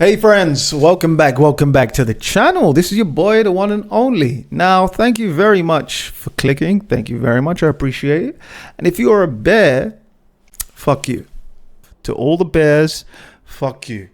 Hey friends, welcome back to the channel. This is your boy, the one and only. Now, thank you very much for clicking. Thank you very much. I appreciate it. And if you are a bear, fuck you. To all the bears, fuck you.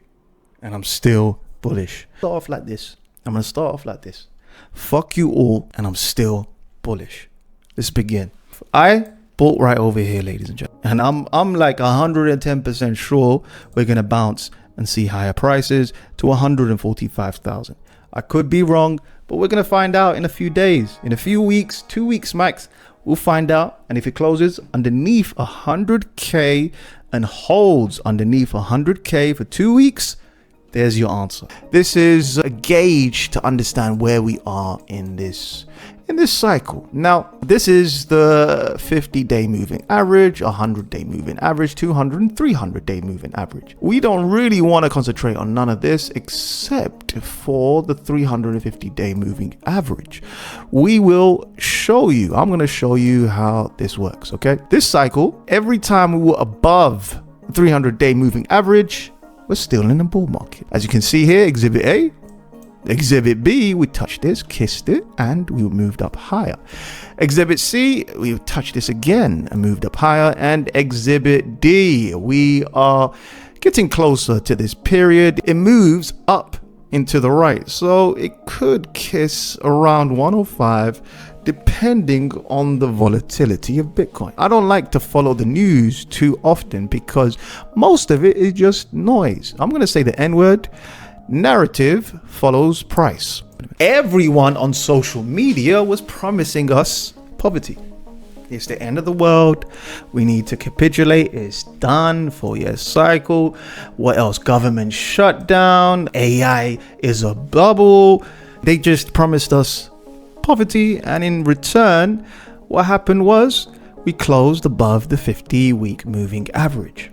And I'm still bullish. Start off like this. I'm going to start off like this. Fuck you all, and I'm still bullish. Let's begin. I bought right over here, ladies and gentlemen. And I'm like 110% sure we're going to bounce and see higher prices to 145,000. I could be wrong, but we're going to find out in a few days, in a few weeks, 2 weeks max. We'll find out. And if it closes underneath 100K and holds underneath 100K for 2 weeks, there's your answer. This is a gauge to understand where we are in this cycle. Now, this is the 50-day moving average, 100-day moving average, 200 and 300-day moving average. We don't really want to concentrate on none of this except for the 350-day moving average. We will show you, I'm going to show you how this works, okay? This cycle, every time we were above the 300-day moving average, we're still in a bull market. As you can see here, Exhibit A, Exhibit B, we touched this, kissed it, and we moved up higher. Exhibit C, we touched this again and moved up higher. And Exhibit D, we are getting closer to this period. It moves up into the right. So it could kiss around 105, depending on the volatility of Bitcoin. I don't like to follow the news too often because most of it is just noise. I'm going to say the N-word. Narrative follows price. Everyone on social media was promising us poverty. It's the end of the world. We need to capitulate. It's done. 4-year cycle. What else? Government shutdown. AI is a bubble. They just promised us poverty. And in return, what happened was we closed above the 50-week moving average.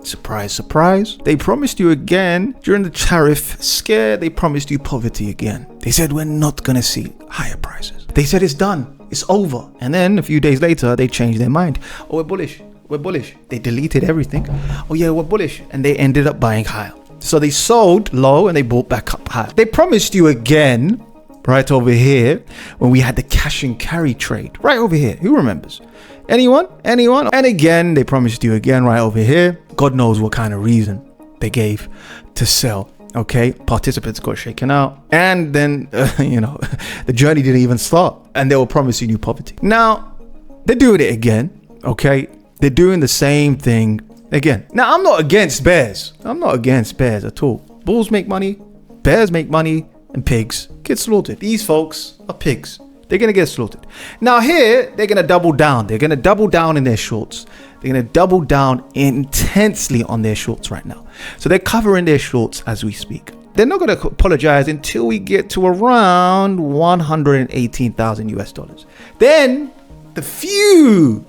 Surprise, surprise. They promised you again during the tariff scare. They promised you poverty again. They said we're not going to see higher prices. They said it's done. It's over. And then a few days later, they changed their mind. Oh, we're bullish. We're bullish. They deleted everything. Oh, yeah, we're bullish. And they ended up buying higher. So they sold low and they bought back up high. They promised you again right over here when we had the cash and carry trade. Right over here. Who remembers? Anyone? Anyone? And again, they promised you again right over here. God knows what kind of reason they gave to sell. Okay, participants got shaken out, and then the journey didn't even start, and they were promising you poverty. Now they're doing it again. Okay, they're doing the same thing again. Now I'm not against bears. I'm not against bears at all. Bulls make money, bears make money, and pigs get slaughtered. These folks are pigs. They're going to get slaughtered. Now here, they're going to double down. They're going to double down in their shorts. They're going to double down intensely on their shorts right now. So they're covering their shorts as we speak. They're not going to apologize until we get to around 118,000 US dollars. Then the few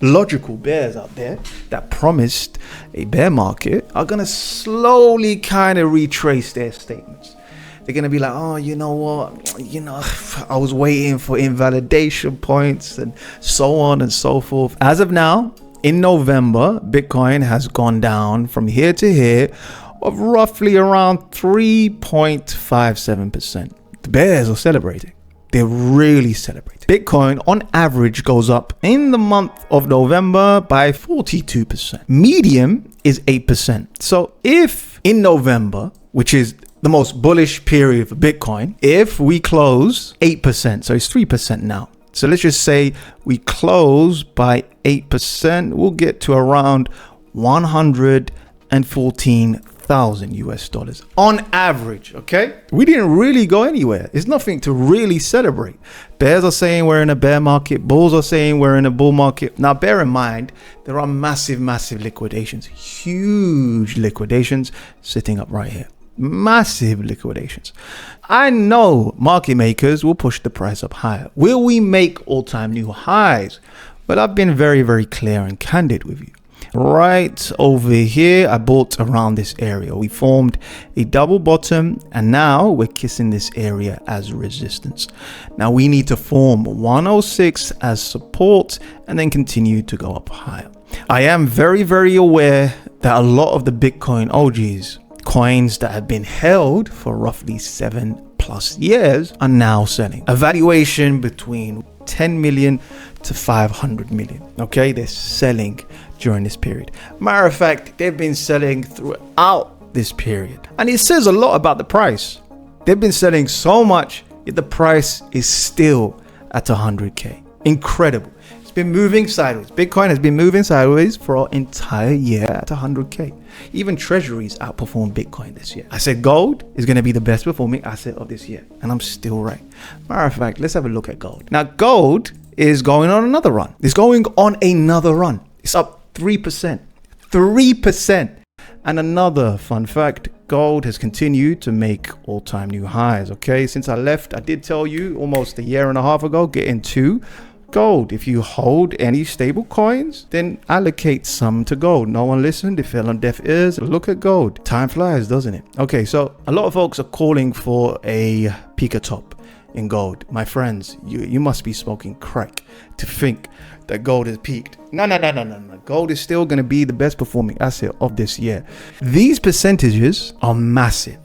logical bears out there that promised a bear market are going to slowly kind of retrace their statements. They're going to be like, oh, you know what? I was waiting for invalidation points and so on and so forth. As of now, in November, Bitcoin has gone down from here to here of roughly around 3.57%. The bears are celebrating. They're really celebrating. Bitcoin on average goes up in the month of November by 42%. Medium is 8%. So if in November, which is the most bullish period for Bitcoin, if we close 8%, so it's 3% now. So let's just say we close by 8%, we'll get to around 114,000 US dollars on average. Okay, we didn't really go anywhere. It's nothing to really celebrate. Bears are saying we're in a bear market. Bulls are saying we're in a bull market. Now, bear in mind, there are massive liquidations, huge liquidations sitting up right here. Massive liquidations. I know market makers will push the price up higher. Will we make all-time new highs? Well, I've been very clear and candid with you. Right over here, I bought around this area. We formed a double bottom, and now we're kissing this area as resistance. Now we need to form 106 as support and then continue to go up higher. I am very aware that a lot of the Bitcoin OGs Coins that have been held for roughly 7+ years are now selling. A valuation between 10 million to 500 million. Okay, they're selling during this period. Matter of fact, they've been selling throughout this period. And it says a lot about the price. They've been selling so much, yet the price is still at 100K. Incredible. It's been moving sideways. Bitcoin has been moving sideways for an entire year at 100K. Even treasuries outperformed Bitcoin this year. I said gold is going to be the best performing asset of this year, and I'm still right. Matter of fact, let's have a look at gold. Now, gold is going on another run. It's going on another run. It's up 3%. 3%. And another fun fact, gold has continued to make all-time new highs. Okay, since I left, I did tell you almost a year and a half ago, get into gold. If you hold any stable coins, then allocate some to gold. No one listened. It fell on deaf ears. Look at gold. Time flies, doesn't it? Okay, so a lot of folks are calling for a peak top in gold. My friends, you must be smoking crack to think that gold has peaked. No. Gold is still going to be the best performing asset of this year. These percentages are massive.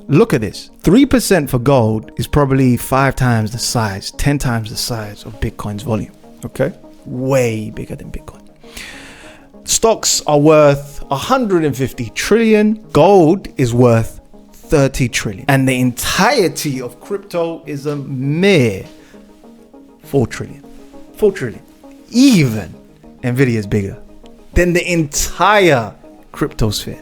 Look at this. 3% for gold is probably 5 times the size, 10 times the size of Bitcoin's volume. Okay, way bigger than Bitcoin. Stocks are worth 150 trillion. Gold is worth 30 trillion. And the entirety of crypto is a mere 4 trillion. 4 trillion. Even Nvidia is bigger than the entire crypto sphere.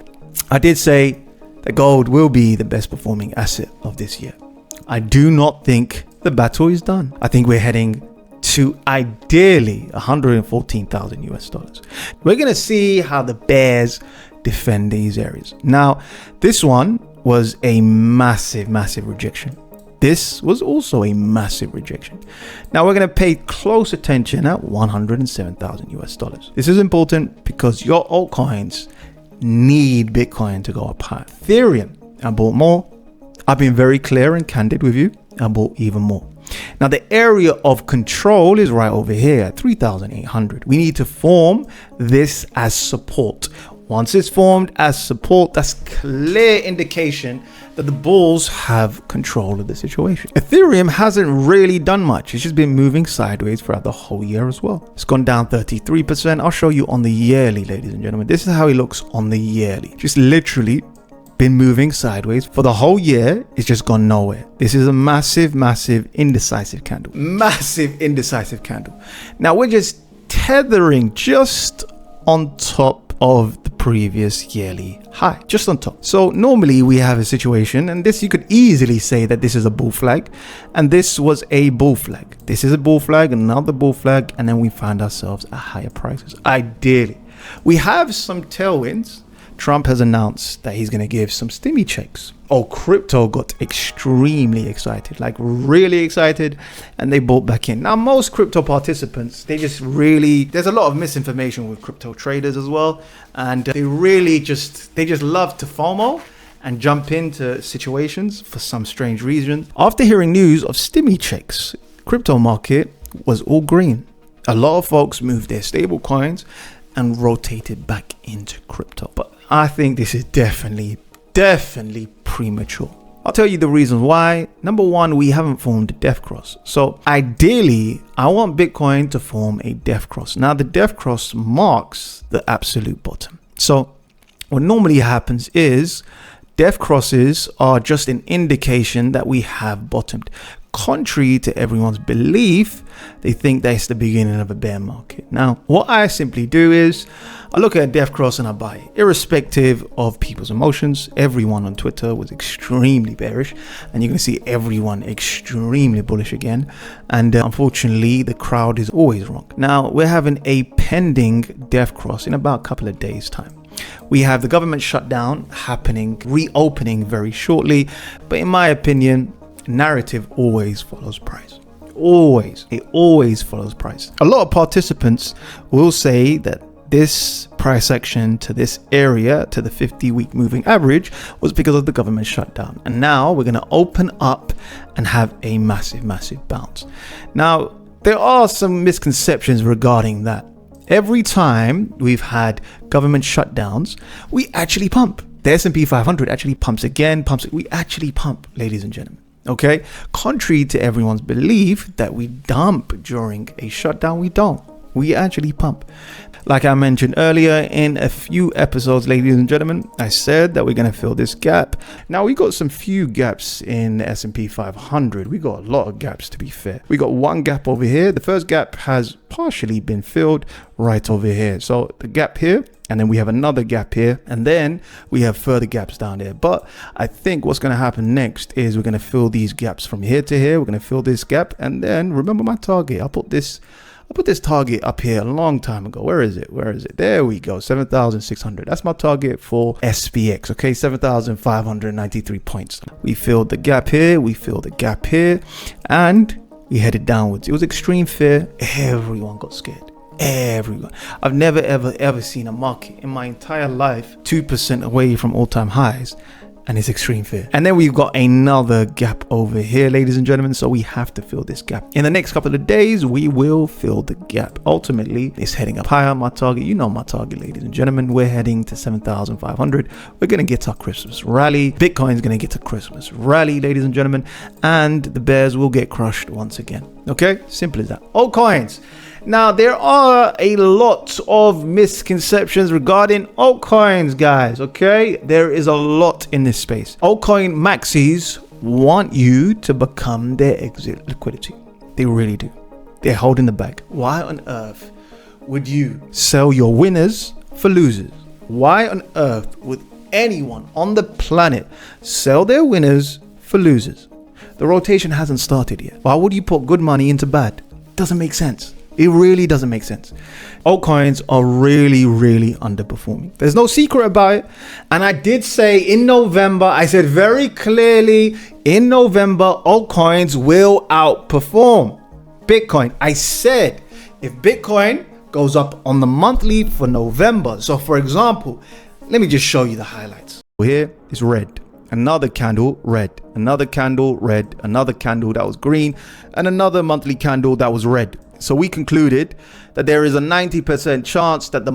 I did say that gold will be the best performing asset of this year. I do not think the battle is done. I think we're heading to ideally 114,000 US dollars. We're going to see how the bears defend these areas. Now, this one was a massive rejection. This was also a massive rejection. Now we're going to pay close attention at 107,000 US dollars. This is important because your altcoins need Bitcoin to go up high. Ethereum, I bought more. I've been very clear and candid with you. I bought even more. Now the area of control is right over here at 3,800. We need to form this as support. Once it's formed as support, that's clear indication that the bulls have control of the situation. Ethereum hasn't really done much. It's just been moving sideways throughout the whole year as well. It's gone down 33%. I'll show you on the yearly, ladies and gentlemen. This is how it looks on the yearly. Just literally been moving sideways for the whole year. It's just gone nowhere. This is a massive indecisive candle. Massive indecisive candle. Now we're just tethering just on top of the previous yearly high, just on top. So normally we have a situation, and this you could easily say that this is a bull flag, and this was a bull flag. This is a bull flag, another bull flag, and then we find ourselves at higher prices. Ideally, we have some tailwinds. Trump has announced that he's going to give some stimmy checks. Oh, crypto got extremely excited, like really excited, and they bought back in. Now, most crypto participants, there's a lot of misinformation with crypto traders as well. And they just love to FOMO and jump into situations for some strange reason. After hearing news of stimmy checks, crypto market was all green. A lot of folks moved their stable coins and rotated back into crypto. But I think this is definitely premature. I'll tell you the reasons why. Number one, we haven't formed a death cross. So ideally, I want Bitcoin to form a death cross. Now the death cross marks the absolute bottom. So what normally happens is death crosses are just an indication that we have bottomed. Contrary to everyone's belief, they think that's the beginning of a bear market. Now, what I simply do is I look at a death cross and I buy it, irrespective of people's emotions. Everyone on Twitter was extremely bearish, and you're going to see everyone extremely bullish again. And unfortunately, the crowd is always wrong. Now, we're having a pending death cross in about a couple of days' time. We have the government shutdown happening, reopening very shortly. But in my opinion, narrative always follows price. It always follows price. A lot of participants will say that this price action to this area, to the 50-week moving average, was because of the government shutdown. And now we're going to open up and have a massive bounce. Now, there are some misconceptions regarding that. Every time we've had government shutdowns, we actually pump. The S&P 500 actually pumps again, we actually pump, ladies and gentlemen. Okay, contrary to everyone's belief that we dump during a shutdown, we don't. We actually pump. Like I mentioned earlier in a few episodes, ladies and gentlemen, I said that we're going to fill this gap. Now, we got some few gaps in the S&P 500. We got a lot of gaps, to be fair. We got one gap over here. The first gap has partially been filled right over here. So the gap here, and then we have another gap here, and then we have further gaps down there. But I think what's going to happen next is we're going to fill these gaps from here to here. We're going to fill this gap, and then remember my target. I put this target up here a long time ago. Where is it? There we go. 7,600. That's my target for SPX. Okay, 7,593 points. We filled the gap here. We filled the gap here, and we headed downwards. It was extreme fear. Everyone got scared. Everyone. I've never ever seen a market in my entire life 2% away from all-time highs, and it's extreme fear. And then we've got another gap over here, ladies and gentlemen, so we have to fill this gap. In the next couple of days, we will fill the gap. Ultimately, it's heading up higher. My target, you know my target, ladies and gentlemen, we're heading to 7,500. We're going to get our Christmas rally. Bitcoin's going to get a Christmas rally, ladies and gentlemen, and the bears will get crushed once again. Okay, simple as that. Altcoins. Now, there are a lot of misconceptions regarding altcoins, guys, okay? There is a lot in this space. Altcoin maxis want you to become their exit liquidity. They really do. They're holding the bag. Why on earth would you sell your winners for losers? Why on earth would anyone on the planet sell their winners for losers? The rotation hasn't started yet. Why would you put good money into bad? Doesn't make sense. It really doesn't make sense. Altcoins are really, really underperforming. There's no secret about it. And I did say in November, I said very clearly in November, altcoins will outperform Bitcoin. I said if Bitcoin goes up on the monthly for November. So for example, let me just show you the highlights. Here is red. Another candle, red. Another candle, red. Another candle that was green. And another monthly candle that was red. So we concluded that there is a 90% chance that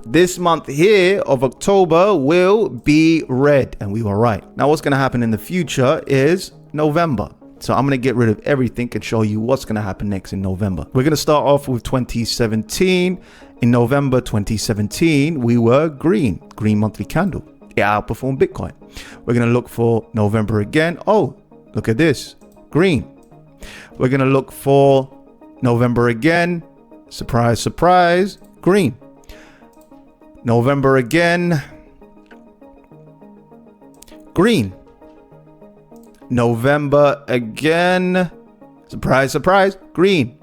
this month here of October will be red. And we were right. Now what's going to happen in the future is November. So I'm going to get rid of everything and show you what's going to happen next in November. We're going to start off with 2017. In November 2017, we were green monthly candle. It outperformed Bitcoin. We're going to look for November again. Oh, look at this. Green. We're going to look for November again. Surprise, surprise. Green. November again. Green. November again. Surprise, surprise. Green.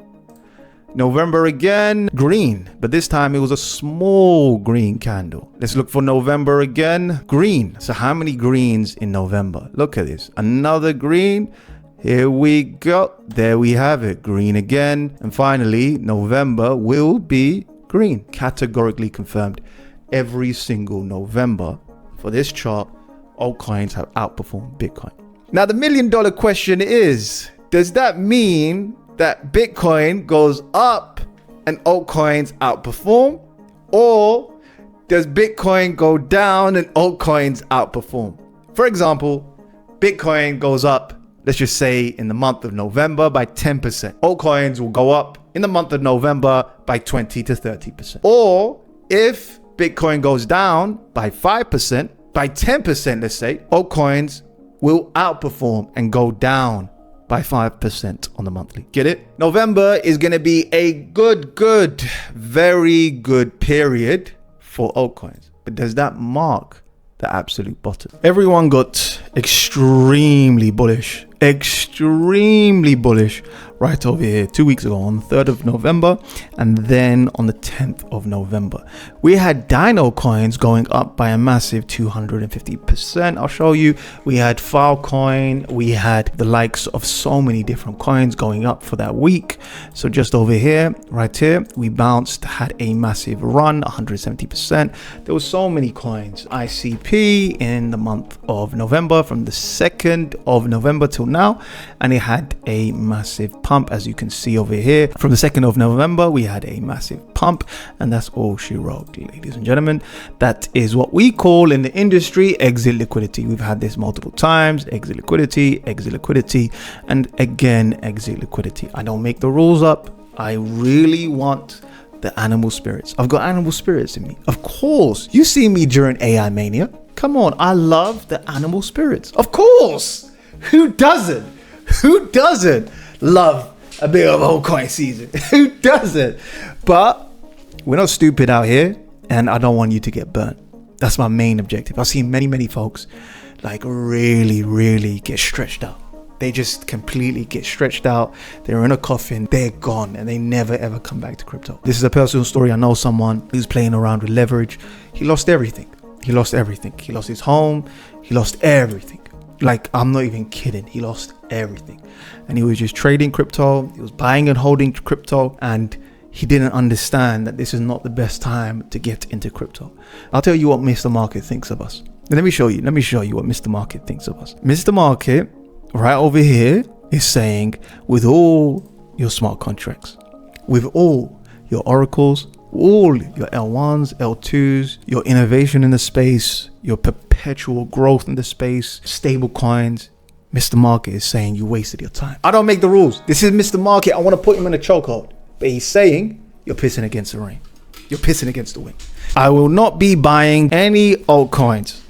November again. Green. But this time it was a small green candle. Let's look for November again. Green. So how many greens in November? Look at this. Another green. Here we go. There we have it. Green again. And finally, November will be green. Categorically confirmed. Every single November for this chart, altcoins have outperformed Bitcoin. Now, the $1 million question is, does that mean that Bitcoin goes up and altcoins outperform? Or does Bitcoin go down and altcoins outperform? For example, Bitcoin goes up, let's just say in the month of November by 10%. Altcoins will go up in the month of November by 20 to 30%. Or if Bitcoin goes down by 5%, by 10%, let's say, altcoins will outperform and go down by 5% on the monthly. Get it? November is going to be a very good period for altcoins. But does that mark the absolute bottom? Everyone got extremely bullish right over here 2 weeks ago on the 3rd of November and then on the 10th of November. We had Dino coins going up by a massive 250%. I'll show you. We had Filecoin. We had the likes of so many different coins going up for that week. So just over here, right here, we bounced, had a massive run, 170%. There were so many coins. ICP in the month of November, from the 2nd of November till now, and it had a massive pump, as you can see over here. From the 2nd of November, we had a massive pump, and that's all she wrote, ladies and gentlemen. That is what we call in the industry exit liquidity. We've had this multiple times: exit liquidity, and again exit liquidity. I don't make the rules up. I really want the animal spirits. I've got animal spirits in me. Of course, you see me during AI Mania. Come on, I love the animal spirits. Of course, who doesn't? Who doesn't love a bit of altcoin season? Who doesn't? But we're not stupid out here, and I don't want you to get burnt. That's my main objective. I've seen many folks like really get stretched out. They just completely get stretched out. They're in a coffin, they're gone, and they never ever come back to crypto. This is a personal story. I know someone who's playing around with leverage. He lost everything. He lost everything. He lost his home. He lost everything. Like, I'm not even kidding. He lost everything. And he was just trading crypto. He was buying and holding crypto, and he didn't understand that this is not the best time to get into crypto. I'll tell you what Mr. Market thinks of us. Let me show you what Mr. Market thinks of us. Mr. Market, right over here, is saying, with all your smart contracts, with all your oracles, all your L1s, L2s, your innovation in the space, your perpetual growth in the space, stable coins, Mr. Market is saying you wasted your time. I don't make the rules. This is Mr. Market. I want to put him in a chokehold. But he's saying you're pissing against the rain. You're pissing against the wind. I will not be buying any altcoins.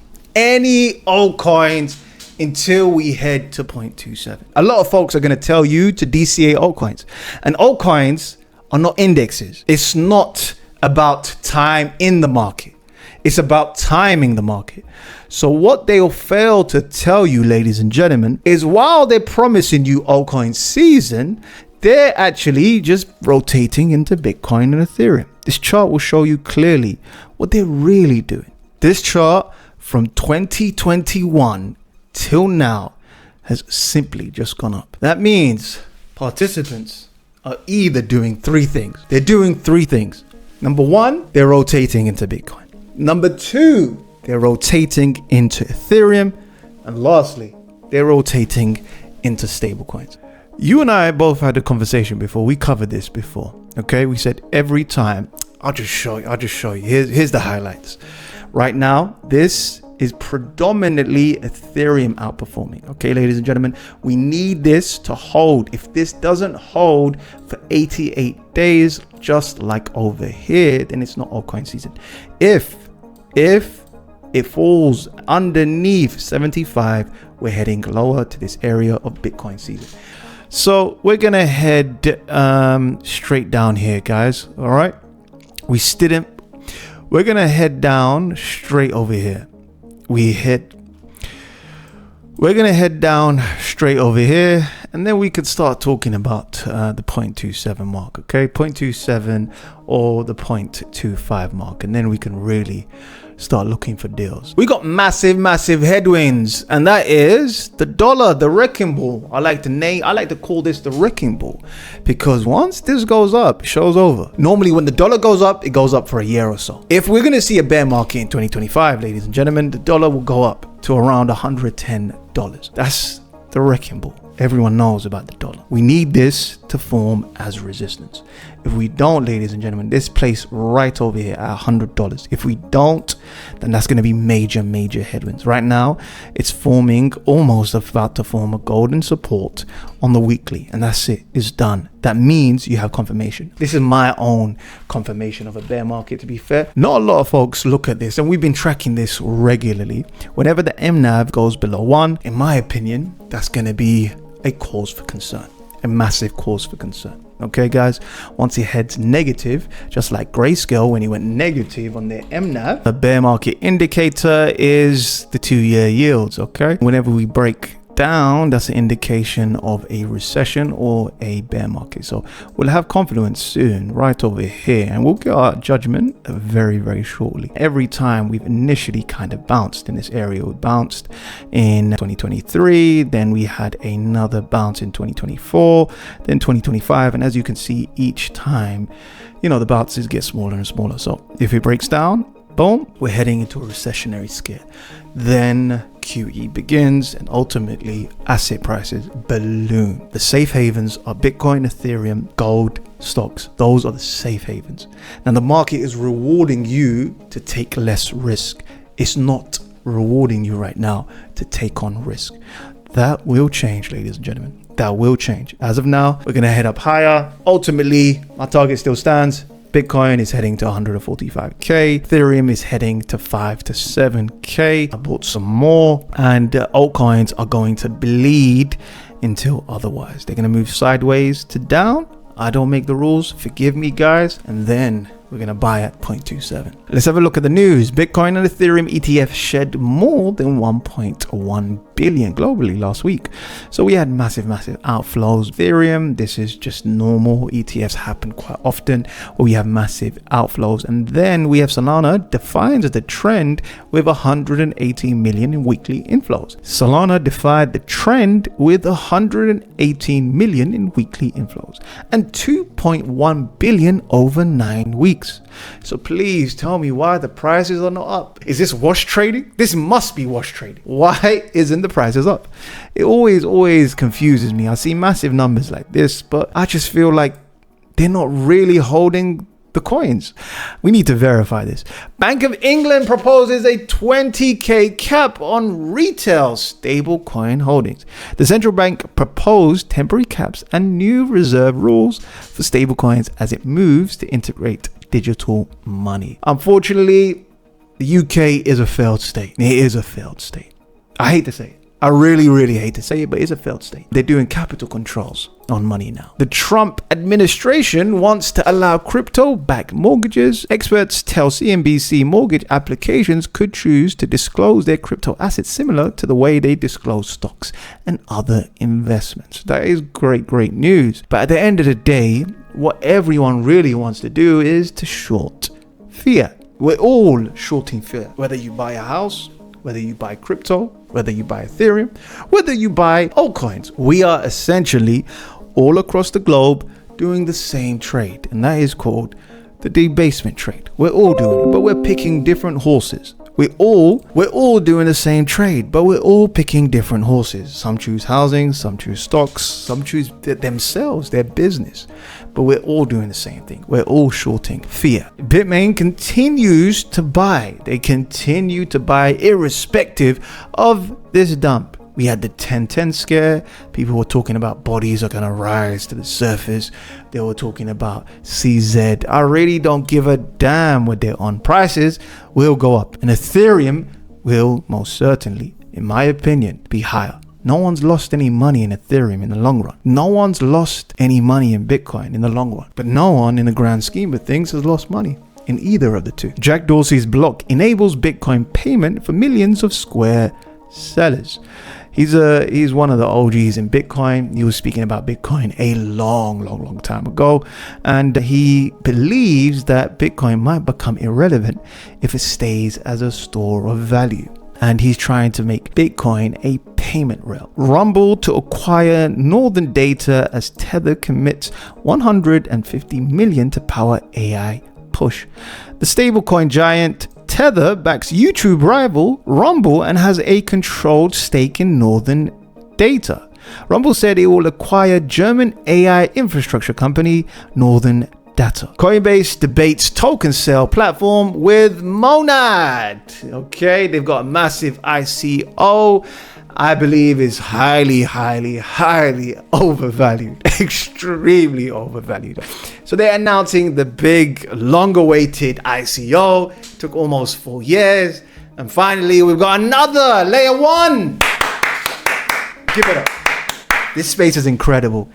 Until we head to 0.27. A lot of folks are going to tell you to DCA altcoins. And altcoins are not indexes. It's not about time in the market. It's about timing the market. So what they'll fail to tell you, ladies and gentlemen, is while they're promising you altcoin season, they're actually just rotating into Bitcoin and Ethereum. This chart will show you clearly what they're really doing. This chart from 2021 till now has simply just gone up. That means participants are either doing three things. They're doing three things. Number one, they're rotating into Bitcoin. Number two, they're rotating into Ethereum. And lastly, they're rotating into stablecoins. You and I both had a conversation before. We covered this before. Okay, we said every time, I'll just show you. Here's the highlights. Right now, this is predominantly Ethereum outperforming. Okay, ladies and gentlemen, we need this to hold. If this doesn't hold for 88 days, just like over here, then it's not altcoin season. If it falls underneath 75, we're heading lower to this area of Bitcoin season. So we're gonna head straight down here, guys. All right, we're gonna head down straight over here. We're gonna head down straight over here, and then we could start talking about the 0.27 mark. Okay, 0.27 or the 0.25 mark, and then we can really start looking for deals. We got massive headwinds, and that is the dollar, the wrecking ball. I like to call this the wrecking ball, because once this goes up, it show's over. Normally when the dollar goes up, it goes up for a year or so. If we're gonna see a bear market in 2025, ladies and gentlemen, the dollar will go up to around $110. That's the wrecking ball. Everyone knows about the dollar. We need this to form as resistance. If we don't, ladies and gentlemen, this place right over here at $100. If we don't, then that's going to be major headwinds. Right now, it's forming, almost about to form a golden support on the weekly, and that's it. It's done. That means you have confirmation. This is my own confirmation of a bear market, to be fair. Not a lot of folks look at this, and we've been tracking this regularly. Whenever the MNAV goes below 1, in my opinion, that's going to be a cause for concern, a massive cause for concern. Okay, guys, once it heads negative, just like Grayscale when it went negative on their MNAV, the bear market indicator is the 2-year yields. Okay, whenever we break down, that's an indication of a recession or a bear market. So we'll have Confluence soon, right over here, and we'll get our judgment very shortly. Every time we've initially kind of bounced in this area, we bounced in 2023, then we had another bounce in 2024, then 2025, and as you can see, each time, you know, the bounces get smaller and smaller. So if it breaks down, Boom, we're heading into a recessionary scare. Then QE begins and ultimately asset prices balloon. The safe havens are Bitcoin, Ethereum, gold, stocks. Those are the safe havens. Now the market is rewarding you to take less risk. It's not rewarding you right now to take on risk. That will change, ladies and gentlemen. That will change. As of now, we're going to head up higher. Ultimately, my target still stands. Bitcoin is heading to 145k. Ethereum is heading to 5 to 7k. I bought some more, and altcoins are going to bleed until otherwise. They're going to move sideways to down. I don't make the rules. Forgive me, guys. And then we're going to buy at 0.27. Let's have a look at the news. Bitcoin and Ethereum ETF shed more than 1.1 billion globally last week. So we had massive outflows. Ethereum, this is just normal. ETFs happen quite often where we have massive outflows. And then we have Solana defines the trend with 180 million in weekly inflows. Solana defied the trend with 118 million in weekly inflows and 2.1 billion over 9 weeks. So please tell me why the prices are not up. Is this wash trading? This must be wash trading. Why isn't the prices up? It always confuses me. I see massive numbers like this, but I just feel like they're not really holding the coins. We need to verify this. Bank of England proposes a 20k cap on retail stablecoin holdings. The central bank proposed temporary caps and new reserve rules for stablecoins as it moves to integrate digital money. Unfortunately, the UK is a failed state. It is a failed state. I hate to say it. I really hate to say it, but it's a failed state. They're doing capital controls on money now. The Trump administration wants to allow crypto-backed mortgages. Experts tell CNBC mortgage applications could choose to disclose their crypto assets similar to the way they disclose stocks and other investments. That is great news. But at the end of the day, what everyone really wants to do is to short fiat. We're all shorting fiat. Whether you buy a house, whether you buy crypto, whether you buy Ethereum, whether you buy altcoins, we are essentially all across the globe doing the same trade, and that is called the debasement trade. We're all doing it, but we're picking different horses. We're all doing the same trade, but we're all picking different horses. Some choose housing, some choose stocks, some choose themselves, their business. But we're all doing the same thing. We're all shorting fiat. Bitmain continues to buy. They continue to buy irrespective of this dump. We had the 1010 scare. People were talking about bodies are going to rise to the surface. They were talking about CZ. I really don't give a damn what they're on. Prices will go up. And Ethereum will most certainly, in my opinion, be higher. No one's lost any money in Ethereum in the long run. No one's lost any money in Bitcoin in the long run. But no one in the grand scheme of things has lost money in either of the two. Jack Dorsey's block enables Bitcoin payment for millions of Square sellers. He's one of the OGs in Bitcoin. He was speaking about Bitcoin a long time ago, and he believes that Bitcoin might become irrelevant if it stays as a store of value. And he's trying to make Bitcoin a payment rail. Rumble to acquire Northern Data as Tether commits 150 million to power AI push. The stablecoin giant Tether backs YouTube rival Rumble and has a controlled stake in Northern Data. Rumble said it will acquire German AI infrastructure company Northern Data. Coinbase debates token sale platform with Monad. Okay, they've got a massive ICO. I believe is highly overvalued, extremely overvalued. So they're announcing the big, long-awaited ICO. Took almost 4 years, and finally we've got another layer one. Give it up. This space is incredible.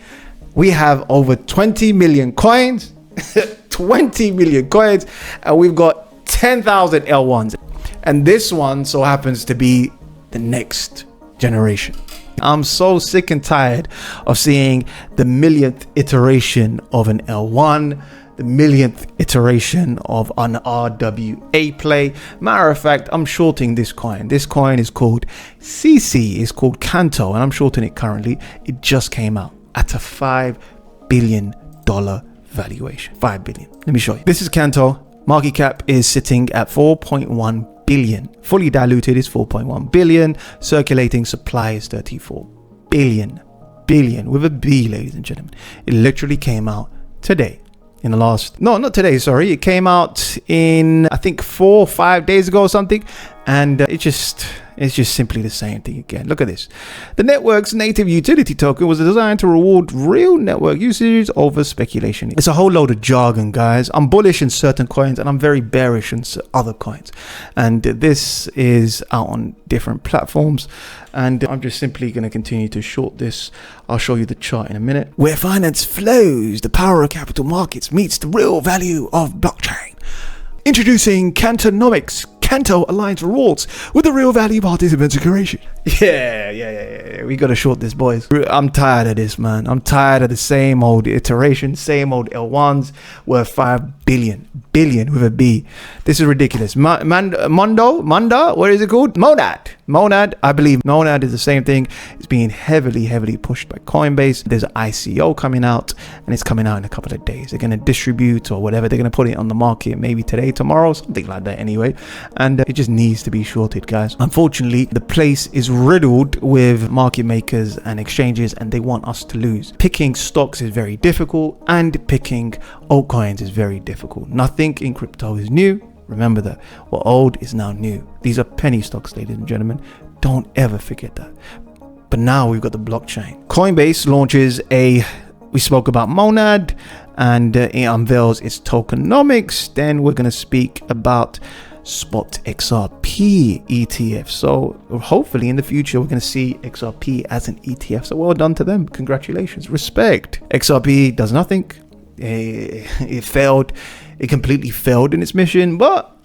We have over 20 million coins, 20 million coins, and we've got 10,000 L1s. And this one so happens to be the next generation. I'm so sick and tired of seeing the millionth iteration of an L1, the millionth iteration of an RWA play. Matter of fact, I'm shorting this coin. This coin is called CC, it's called Canto, and I'm shorting it currently. It just came out at a $5 billion valuation. 5 billion. Let me show you. This is Canto. Market cap is sitting at 4.1 billion. Fully diluted is 4.1 billion. Circulating supply is 34 billion. Billion with a B, ladies and gentlemen. It literally came out today. In the last, no, not today, sorry. It came out in, I think 4 or 5 days ago or something. And it's just simply the same thing again. Look at this. The network's native utility token was designed to reward real network usage over speculation. It's a whole load of jargon, guys. I'm bullish in certain coins and I'm very bearish in other coins. And this is out on different platforms. And I'm just simply going to continue to short this. I'll show you the chart in a minute. Where finance flows, the power of capital markets meets the real value of blockchain. Introducing Cantonomics. Canto aligns rewards with the real value participants creation. Yeah. We gotta short this, boys. I'm tired of this, man. I'm tired of the same old iteration, same old L1s worth 5 billion with a B. This is ridiculous. Munda, what is it called? Monad. I believe Monad is the same thing. It's being heavily pushed by Coinbase. There's an ICO coming out, and it's coming out in a couple of days. They're gonna distribute or whatever. They're gonna put it on the market maybe today, tomorrow, something like that. Anyway, and it just needs to be shorted, guys. Unfortunately, the place is riddled with market makers and exchanges, and they want us to lose. Picking stocks is very difficult, and picking altcoins is very difficult. Nothing in crypto is new. Remember that. What old is now new. These are penny stocks, ladies and gentlemen. Don't ever forget that. But now we've got the blockchain. Coinbase launches we spoke about Monad, and it unveils its tokenomics. Then we're going to speak about spot XRP ETF. So hopefully in the future we're going to see XRP as an ETF. So well done to them. Congratulations. Respect. XRP does nothing. It failed. It completely failed in its mission, but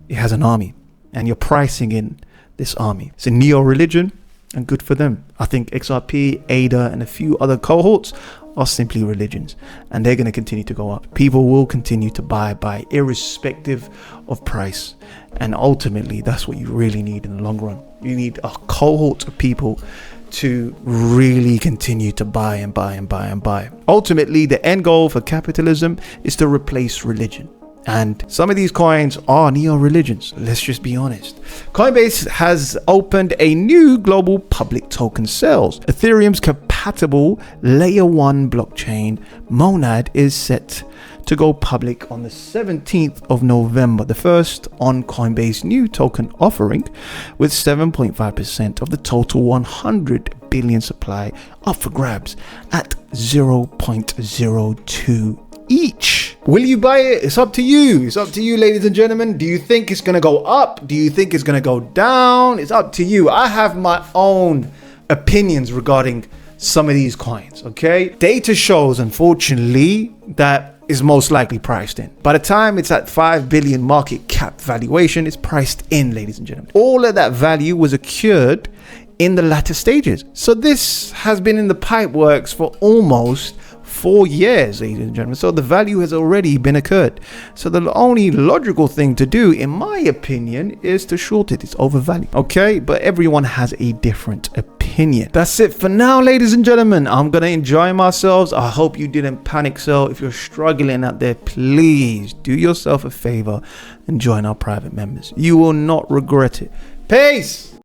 it has an army, and you're pricing in this army. It's a neo-religion, and good for them. I think XRP, ADA, and a few other cohorts are simply religions, and they're going to continue to go up. People will continue to buy irrespective of price, and ultimately that's what you really need in the long run. You need a cohort of people to really continue to buy and buy. Ultimately, the end goal for capitalism is to replace religion. And some of these coins are neo-religions. Let's just be honest. Coinbase has opened a new global public token sales. Ethereum's compatible layer 1 blockchain Monad is set to go public on the 17th of November, the first on Coinbase new token offering, with 7.5% of the total 100 billion supply up for grabs at 0.02 each. Will you buy it? It's up to you. It's up to you, ladies and gentlemen. Do you think it's going to go up? Do you think it's going to go down? It's up to you. I have my own opinions regarding some of these coins, okay? Data shows, unfortunately, that is most likely priced in. By the time it's at 5 billion market cap valuation, it's priced in, ladies and gentlemen. All of that value was accrued in the latter stages. So this has been in the pipe works for almost 4 years, ladies and gentlemen. So the value has already been occurred. So the only logical thing to do, in my opinion, is to short it. It's overvalued. Okay, but everyone has a different opinion. That's it for now, ladies and gentlemen. I'm gonna enjoy myself. I hope you didn't panic sell. If you're struggling out there, please do yourself a favor and join our private members. You will not regret it. Peace.